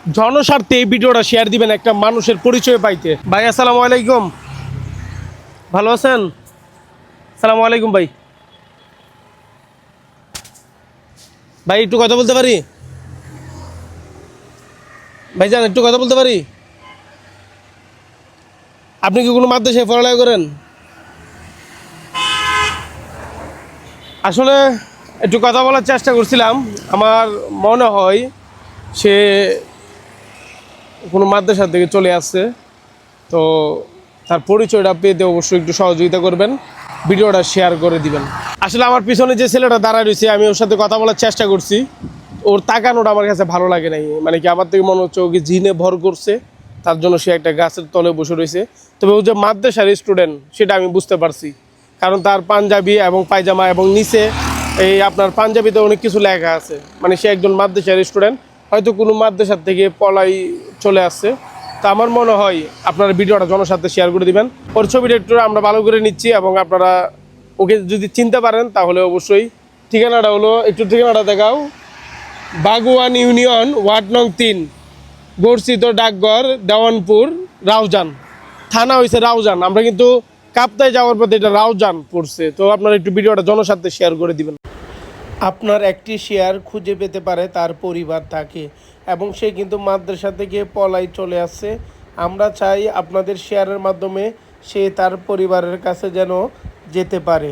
জনস্বার্থে এই ভিডিওটা শেয়ার দিবেন একটা মানুষের পরিচয় পাইতে। ভাই আসসালামু আলাইকুম, ভালো আছেন? আসসালামু আলাইকুম ভাই। ভাই একটু কথা বলতে পারি? ভাইজান একটু কথা বলতে পারি? আপনি কি কোনো মাদ্রাসায় পড়ালেখা করেন? আসলে একটু কথা বলার চেষ্টা করছিলাম। আমার মনে হয় সে কোনো মাদ্রাসা থেকে চলে আসছে, তো তার পরিচয়টা পেতে অবশ্যই একটু সহযোগিতা করবেন, ভিডিওটা শেয়ার করে দিবেন। আসলে আমার পিছনে যে ছেলেটা দাঁড়ায় রয়েছে, আমি ওর সাথে কথা বলার চেষ্টা করছি। ওর তাকানোটা আমার কাছে ভালো লাগে নাই, মানে কি আমার থেকে মনে হচ্ছে ওকে জিনে ভর করছে, তার জন্য সে একটা গাছের তলে বসে রয়েছে। তবে ও যে মাদ্রাসার স্টুডেন্ট সেটা আমি বুঝতে পারছি, কারণ তার পাঞ্জাবি এবং পায়জামা এবং নিচে এই আপনার পাঞ্জাবিতে অনেক কিছু লেখা আছে, মানে সে একজন মাদ্রাসার স্টুডেন্ট, হয়তো কোনো মাদ্রাসার থেকে পলাই চলে আসছে। তো আমার মনে হয় আপনারা ভিডিওটা জনস্বার্থে শেয়ার করে দিবেন। ওর ছবিটা একটু আমরা ভালো করে নিচ্ছি, এবং আপনারা ওকে যদি চিনতে পারেন তাহলে অবশ্যই। ঠিকানাটা হলো, একটু ঠিকানাটা দেখাও। বাগুয়ান ইউনিয়ন, ওয়ার্ড নং 3, গড়চিত ডাকঘর, দেওয়ানপুর, রাউজান। থানা হয়েছে রাউজান। আমরা কিন্তু কাপ্তায় যাওয়ার পথে এটা রাউজান পড়ছে। তো আপনারা একটু ভিডিওটা জনস্বার্থে শেয়ার করে দিবেন। আপনার একটি শেয়ার খুঁজে পেতে পারে তার পরিবার তাকে, এবং সে কিন্তু মাদ্রাসা থেকে পলাই চলে আসছে। আমরা চাই আপনাদের শেয়ারের মাধ্যমে সে তার পরিবারের কাছে যেন যেতে পারে।